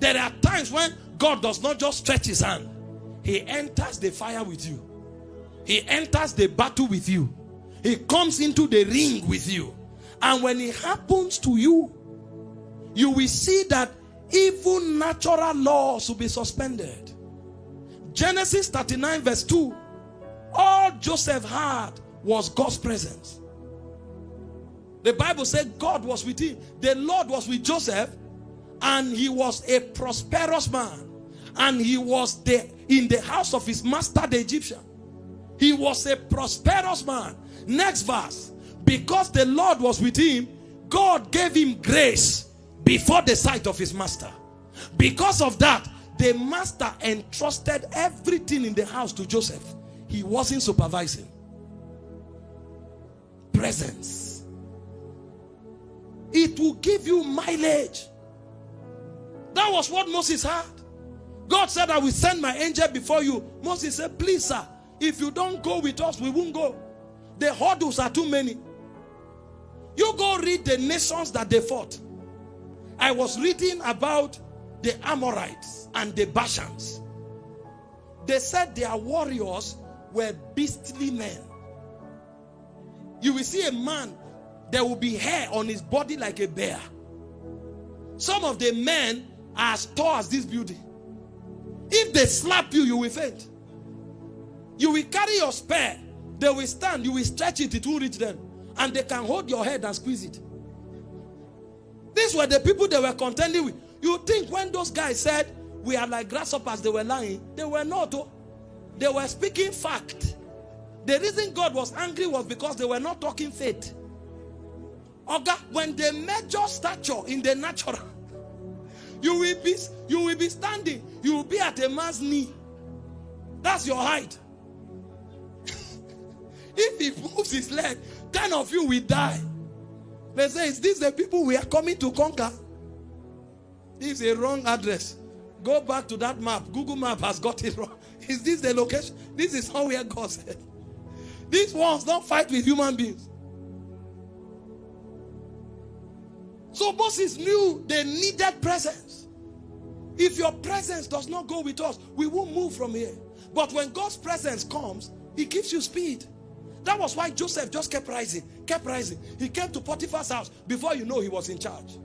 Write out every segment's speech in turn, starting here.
There are times when God does not just stretch his hand. He enters the fire with you. He enters the battle with you. He comes into the ring with you. And when it happens to you, you will see that even natural laws will be suspended. Genesis 39 verse 2. All Joseph had was God's presence. The Bible said God was with him. The Lord was with Joseph, and he was a prosperous man. And he was in the house of his master, the Egyptian. He was a prosperous man. Next verse. Because the Lord was with him, God gave him grace before the sight of his master. Because of that, the master entrusted everything in the house to Joseph. He wasn't supervising. Presence. It will give you mileage. That was what Moses had. God said, I will send my angel before you. Moses said, please sir, if you don't go with us, we won't go. The hurdles are too many. You go read the nations that they fought. I was reading about the Amorites and the Bashans. They said their warriors were beastly men. You will see a man, there will be hair on his body like a bear. Some of the men are as tall as this building. If they slap you, you will faint. You will carry your spear. They will stand. You will stretch it. It will reach them. And they can hold your head and squeeze it. These were the people they were contending with. You think when those guys said, we are like grasshoppers, they were lying? They were not. Oh. They were speaking fact. The reason God was angry was because they were not talking faith. Okay, when they measure stature in the natural, you will be standing. You will be at a man's knee. That's your height. If he moves his leg, 10 of you will die. They say, is this the people we are coming to conquer? This is a wrong address. Go back to that map. Google map has got it wrong. Is this the location? This is not where God said. These ones don't fight with human beings. So Moses knew they needed presence. If your presence does not go with us, we won't move from here. But when God's presence comes, he gives you speed. That was why Joseph just kept rising, kept rising. He came to Potiphar's house. Before you know, he was in charge.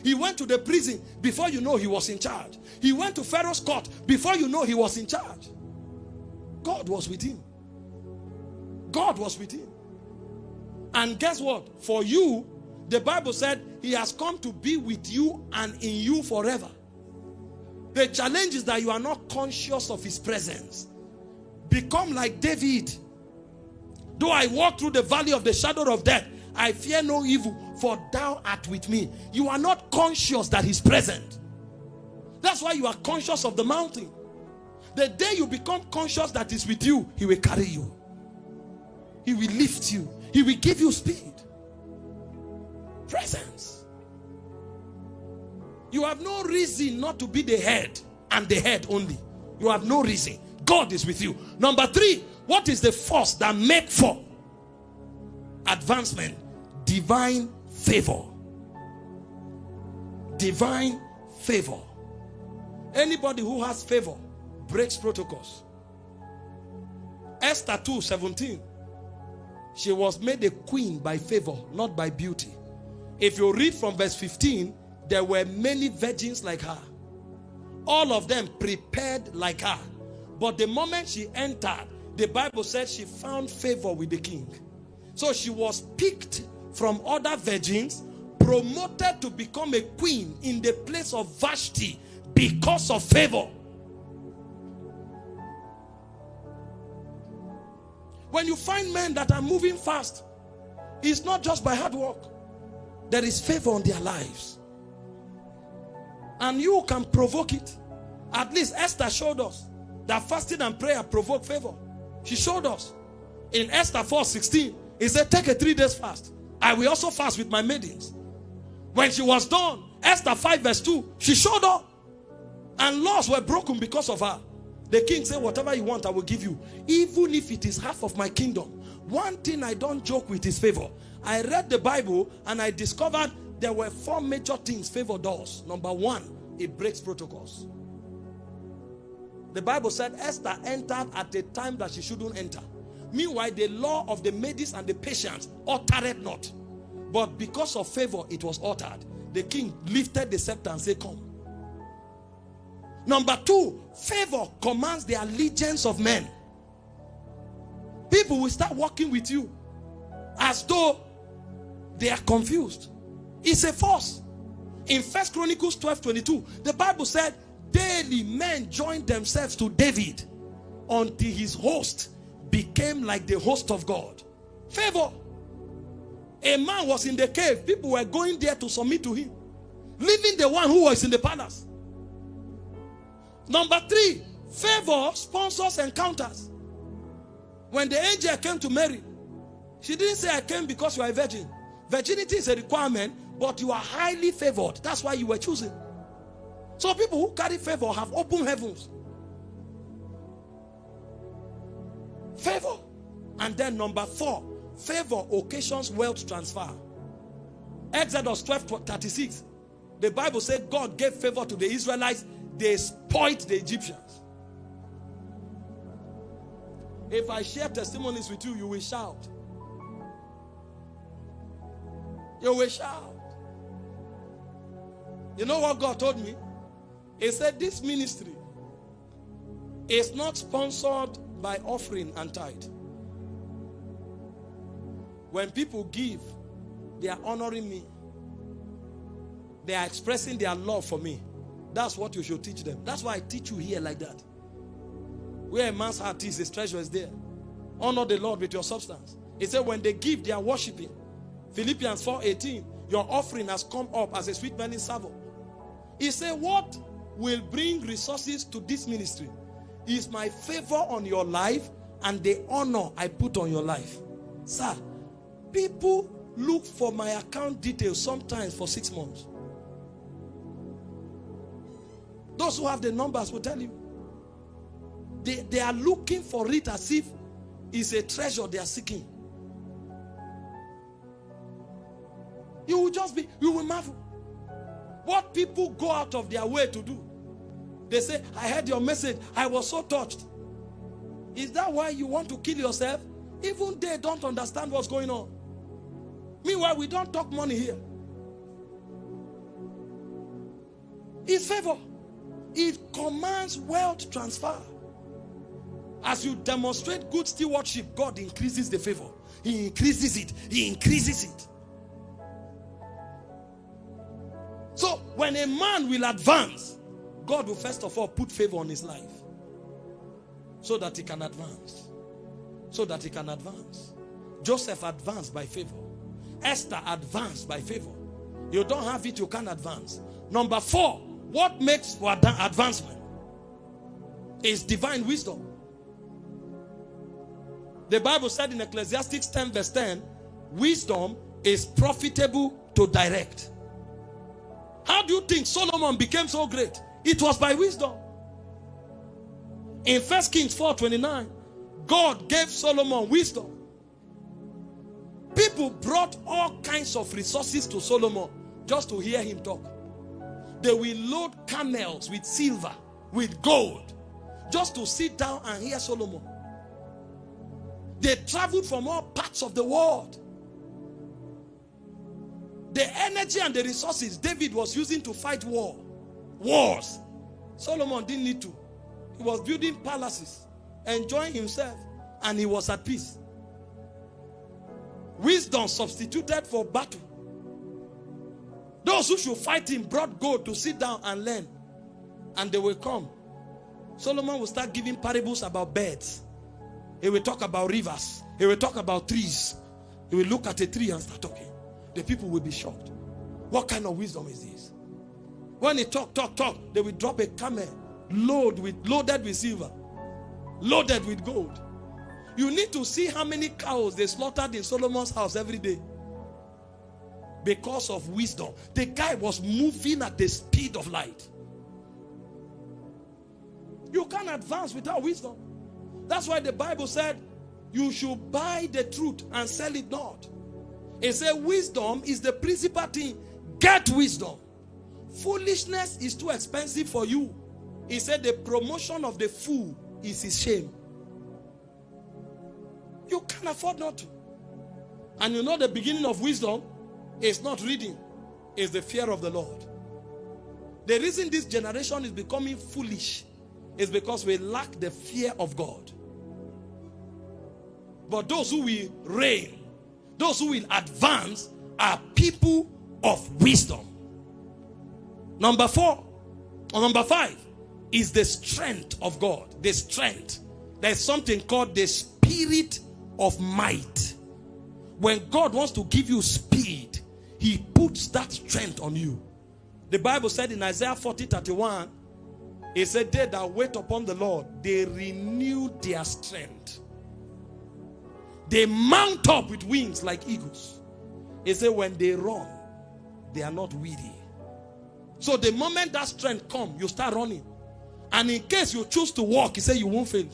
He went to the prison. Before you know, he was in charge. He went to Pharaoh's court. Before you know, he was in charge. God was with him. God was with him. And guess what? For you, the Bible said he has come to be with you and in you forever. The challenge is that you are not conscious of his presence. Become like David. Though I walk through the valley of the shadow of death, I fear no evil, for thou art with me. You are not conscious that he's present. That's why you are conscious of the mountain. The day you become conscious that he's with you, he will carry you. He will lift you. He will give you speed. Presence. You have no reason not to be the head and the head only. You have no reason. God is with you. Number 3, what is the force that makes for advancement? Divine favor. Divine favor. Anybody who has favor breaks protocols. Esther 2:17. She was made a queen by favor, not by beauty. If you read from verse 15, there were many virgins like her. All of them prepared like her. But the moment she entered, the Bible said she found favor with the king. So she was picked from other virgins, promoted to become a queen in the place of Vashti because of favor. When you find men that are moving fast, it's not just by hard work. There is favor on their lives. And you can provoke it. At least Esther showed us that fasting and prayer provoke favor. She showed us. In Esther 4:16, he said, take a 3 days fast. I will also fast with my maidens. When she was done, Esther 5:2, she showed up. And laws were broken because of her. The king said, whatever you want, I will give you. Even if it is half of my kingdom. One thing I don't joke with is favor. I read the Bible and I discovered there were 4 major things favor does. Number 1, it breaks protocols. The Bible said Esther entered at a time that she shouldn't enter. Meanwhile, the law of the Medes and the Persians uttered not. But because of favor, it was uttered. The king lifted the scepter and said, come. Number two, favor commands the allegiance of men. People will start working with you as though they are confused. It's a force. In 1 Chronicles 12:22, the Bible said, daily men joined themselves to David until his host became like the host of God. Favor. A man was in the cave. People were going there to submit to him, leaving the one who was in the palace. Number three, favor sponsors encounters. When the angel came to Mary, she didn't say, I came because you are a virgin. Virginity is a requirement, but you are highly favored. That's why you were chosen. So people who carry favor have open heavens. Favor. And then number four, favor occasions wealth transfer. Exodus 12:36. The Bible said God gave favor to the Israelites. They spoiled the Egyptians. If I share testimonies with you, you will shout. You will shout. You know what God told me? He said this ministry is not sponsored by offering and tithe. When people give, they are honoring me. They are expressing their love for me. That's what you should teach them. That's why I teach you here like that. Where a man's heart is, his treasure is there. Honor the Lord with your substance. He said when they give, they are worshiping. Philippians 4:18, your offering has come up as a sweet-smelling savour. He said, what will bring resources to this ministry is my favor on your life and the honor I put on your life. Sir, people look for my account details sometimes for 6 months. Those who have the numbers will tell you. They are looking for it as if it's a treasure they are seeking. You will marvel. What people go out of their way to do. They say, I heard your message. I was so touched. Is that why you want to kill yourself? Even they don't understand what's going on. Meanwhile, we don't talk money here. It's favor. It commands wealth transfer. As you demonstrate good stewardship, God increases the favor. He increases it. He increases it. So when a man will advance, God will first of all put favor on his life so that he can advance. So that he can advance. Joseph advanced by favor. Esther advanced by favor. You don't have it, you can't advance. Number four, what makes for advancement is divine wisdom. The Bible said in Ecclesiastes 10 verse 10, wisdom is profitable to direct. How do you think Solomon became so great? It was by wisdom. In 1 Kings 4:29, God gave Solomon wisdom. People brought all kinds of resources to Solomon just to hear him talk. They will load camels with silver, with gold, just to sit down and hear Solomon. They traveled from all parts of the world. The energy and the resources David was using to fight wars, Solomon didn't need to. He was building palaces, enjoying himself, and he was at peace. Wisdom substituted for battle. Those who should fight him brought gold to sit down and learn, and they will come. Solomon will start giving parables about birds. He will talk about rivers. He will talk about trees. He will look at a tree and start talking. The people will be shocked. What kind of wisdom is this? When he talk, they will drop a camel loaded with silver, loaded with gold. You need to see how many cows they slaughtered in Solomon's house every day. Because of wisdom. The guy was moving at the speed of light. You can't advance without wisdom. That's why the Bible said, you should buy the truth and sell it not. It said wisdom is the principal thing. Get wisdom. foolishness is too expensive for you. He said the promotion of the fool is his shame. You can't afford not to. And you know the beginning of wisdom is not reading, it's the fear of the Lord. The reason this generation is becoming foolish is because we lack the fear of God. But those who will reign, those who will advance, are people of wisdom. Number 5 is the strength of God. The strength. There's something called the spirit of might. When God wants to give you speed, he puts that strength on you. The Bible said in Isaiah 40:31, it said, they that wait upon the Lord, they renew their strength. They mount up with wings like eagles. It said when they run, they are not weary. So the moment that strength comes, you start running. And in case you choose to walk, he said you won't fail.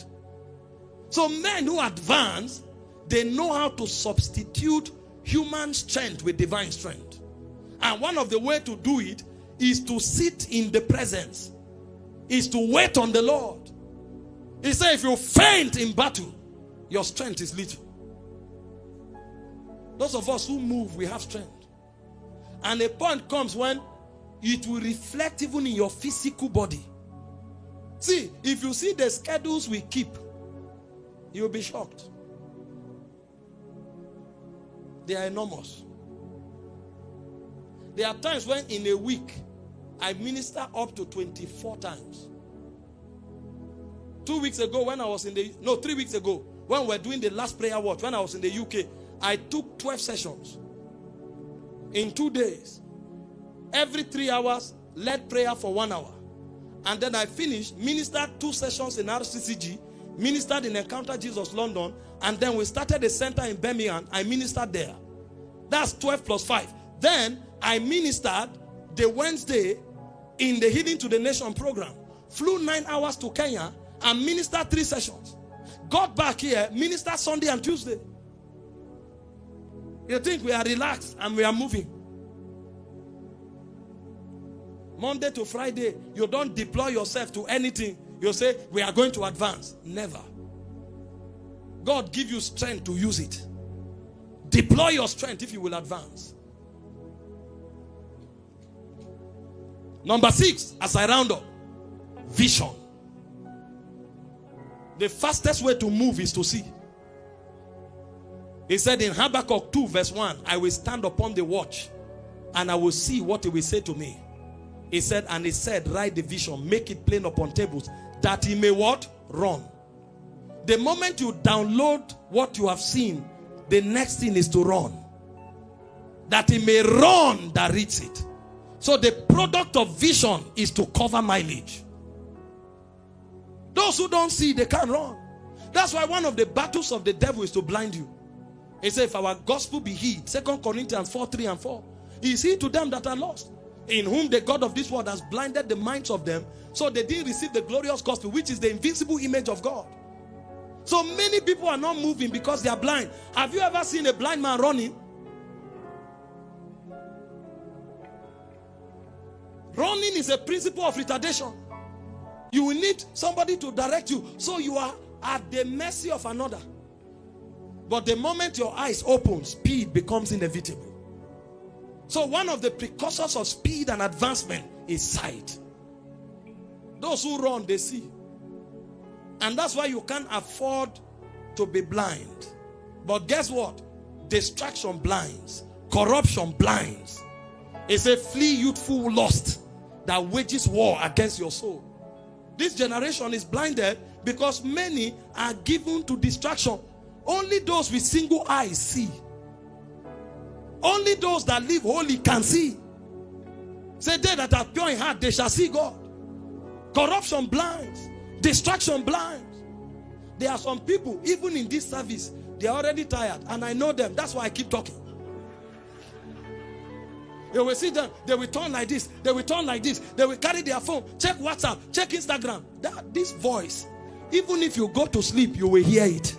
So men who advance, they know how to substitute human strength with divine strength. And one of the ways to do it is to sit in the presence, is to wait on the Lord. He said if you faint in battle, your strength is little. Those of us who move, we have strength. And a point comes when it will reflect even in your physical body. See, if you see the schedules we keep, you'll be shocked. They are enormous. There are times when in a week, I minister up to 24 times. 2 weeks ago when I was in 3 weeks ago, when we were doing the last prayer watch, when I was in the UK, I took 12 sessions in 2 days. Every 3 hours, led prayer for 1 hour. And then I finished, ministered 2 sessions in RCCG, ministered in Encounter Jesus London, and then we started a center in Birmingham. I ministered there. That's 12 plus 5. Then I ministered the Wednesday in the Healing to the Nation program. Flew 9 hours to Kenya and ministered 3 sessions. Got back here, ministered Sunday and Tuesday. You think we are relaxed and we are moving. Monday to Friday, you don't deploy yourself to anything. You say, we are going to advance. Never. God give you strength to use it. Deploy your strength if you will advance. Number 6, as I round up, vision. The fastest way to move is to see. He said in Habakkuk 2 verse 1, I will stand upon the watch and I will see what he will say to me. He said, and he said, write the vision, make it plain upon tables, that he may what? Run. The moment you download what you have seen, the next thing is to run. That he may run that reads it. So the product of vision is to cover mileage. Those who don't see, they can't run. That's why one of the battles of the devil is to blind you. He said, if our gospel be hid, 2 Corinthians 4:3-4, is he to them that are lost, in whom the God of this world has blinded the minds of them, so they didn't receive the glorious gospel, which is the invisible image of God. So many people are not moving because they are blind. Have you ever seen a blind man running? Running is a principle of retardation. You will need somebody to direct you, so you are at the mercy of another. But the moment your eyes open, speed becomes inevitable. So one of the precursors of speed and advancement is sight. Those who run, they see. And that's why you can't afford to be blind. But guess what? Distraction blinds. Corruption blinds. It's a flee youthful lust that wages war against your soul. This generation is blinded because many are given to distraction. Only those with single eyes see. Only those that live holy can see. Say, they that are pure in heart, they shall see God. Corruption blinds. Distraction blinds. There are some people, even in this service, they are already tired. And I know them. That's why I keep talking. You will see them. They will turn like this. They will turn like this. They will carry their phone. Check WhatsApp. Check Instagram. This voice, even if you go to sleep, you will hear it.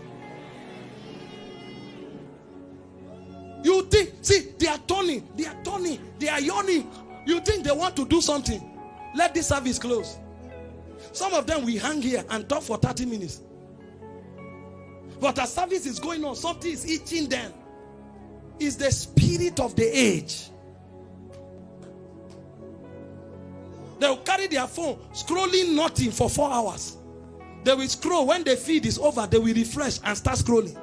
You think, see, they are turning, they are turning, they are yawning. You think they want to do something? Let this service close. Some of them we hang here and talk for 30 minutes. But as service is going on, something is eating them. It's the spirit of the age. They will carry their phone, scrolling nothing for 4 hours. They will scroll. When the feed is over, they will refresh and start scrolling.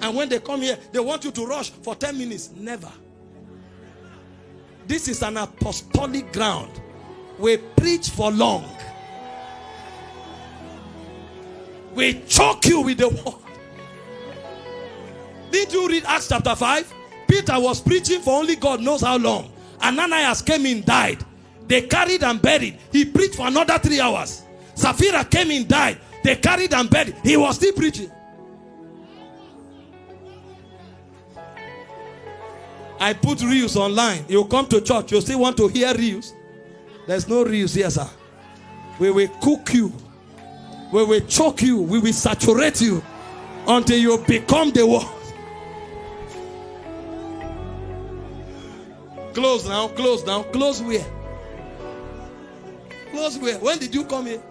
And when they come here, they want you to rush for 10 minutes. Never. This is an apostolic ground. We preach for long. We choke you with the word. Did you read Acts chapter 5? Peter was preaching for only God knows how long. Ananias came in, died. They carried and buried. He preached for another 3 hours. Sapphira came in, died. They carried and buried. He was still preaching. I put reels online. You come to church, you still want to hear reels. There's no reels here, sir. We will cook you. We will choke you. We will saturate you until you become the word. Close now, close now. Close where? Close where? When did you come here?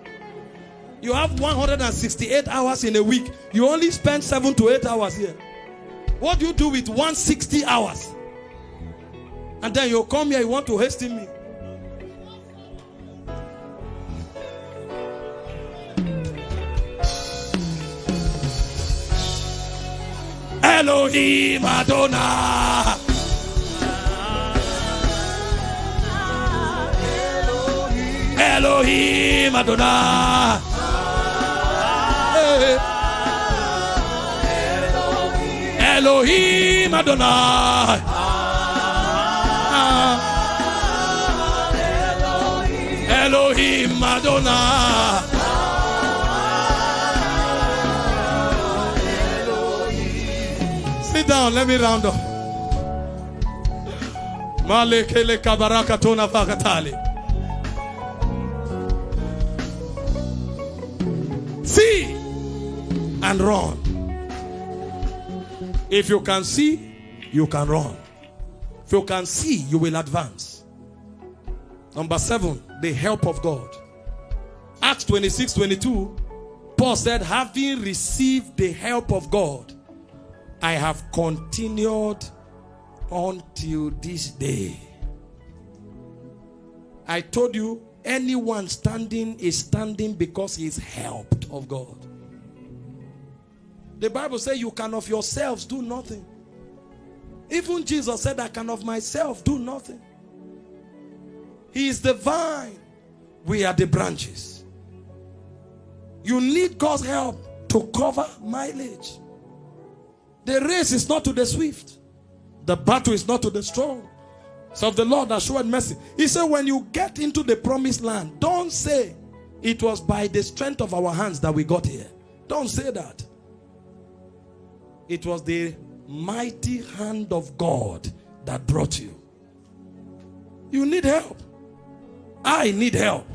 You have 168 hours in a week. You only spend 7 to 8 hours here. What do you do with 160 hours? And then you come here, you want to hasten me. Elohim Adonai. Elohim Adonai. Elohim Adonai. Elohim Adonai. Sit down, let me round up. Malekele kabarakatona vakatali. See and run. If you can see, you can run. If you can see, you will advance. Number 7, the help of God. Acts 26:22, Paul said, having received the help of God, I have continued until this day. I told you, anyone standing is standing because he is helped of God. The Bible says you can of yourselves do nothing. Even Jesus said, I can of myself do nothing. He is the vine. We are the branches. You need God's help to cover mileage. The race is not to the swift. The battle is not to the strong. So of the Lord that showed mercy. He said, when you get into the promised land, don't say it was by the strength of our hands that we got here. Don't say that. It was the mighty hand of God that brought you. You need help. I need help.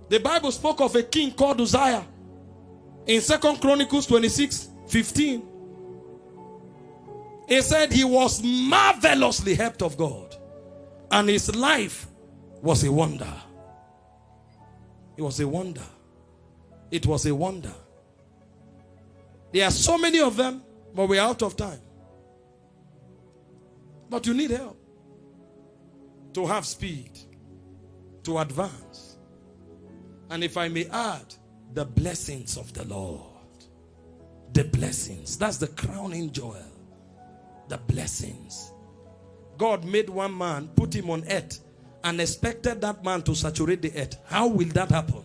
The Bible spoke of a king called Uzziah in 2 Chronicles 26:15. He said he was marvelously helped of God, and his life was a wonder. It was a wonder. It was a wonder. There are so many of them, but we're out of time. But you need help to have speed, to advance. And if I may add, the blessings of the Lord. The blessings. That's the crowning joy. The blessings. God made one man, put him on earth, and expected that man to saturate the earth. How will that happen?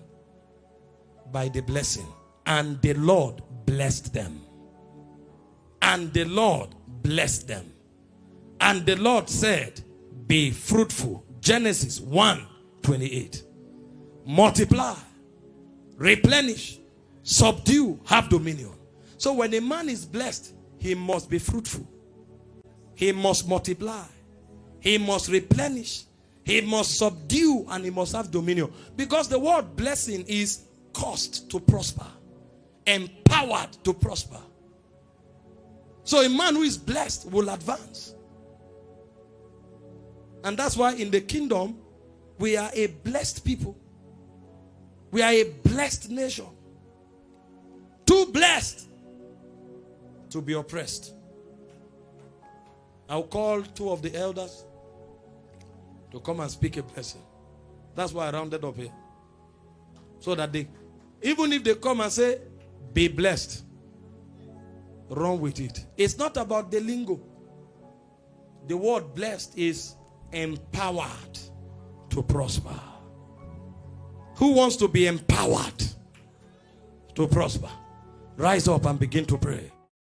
By the blessing. And the Lord blessed them. And the Lord blessed them. And the Lord said, be fruitful. Genesis 1:28. Multiply, replenish, subdue, have dominion. So when a man is blessed, he must be fruitful. He must multiply. He must replenish. He must subdue, and he must have dominion. Because the word blessing is caused to prosper, empowered to prosper. So a man who is blessed will advance. And that's why in the kingdom, we are a blessed people. We are a blessed nation. Too blessed to be oppressed. I'll call 2 of the elders to come and speak a blessing. That's why I rounded up here. So that they, even if they come and say, be blessed, run with it. It's not about the lingo. The word blessed is empowered to prosper. Who wants to be empowered to prosper? Rise up and begin to pray.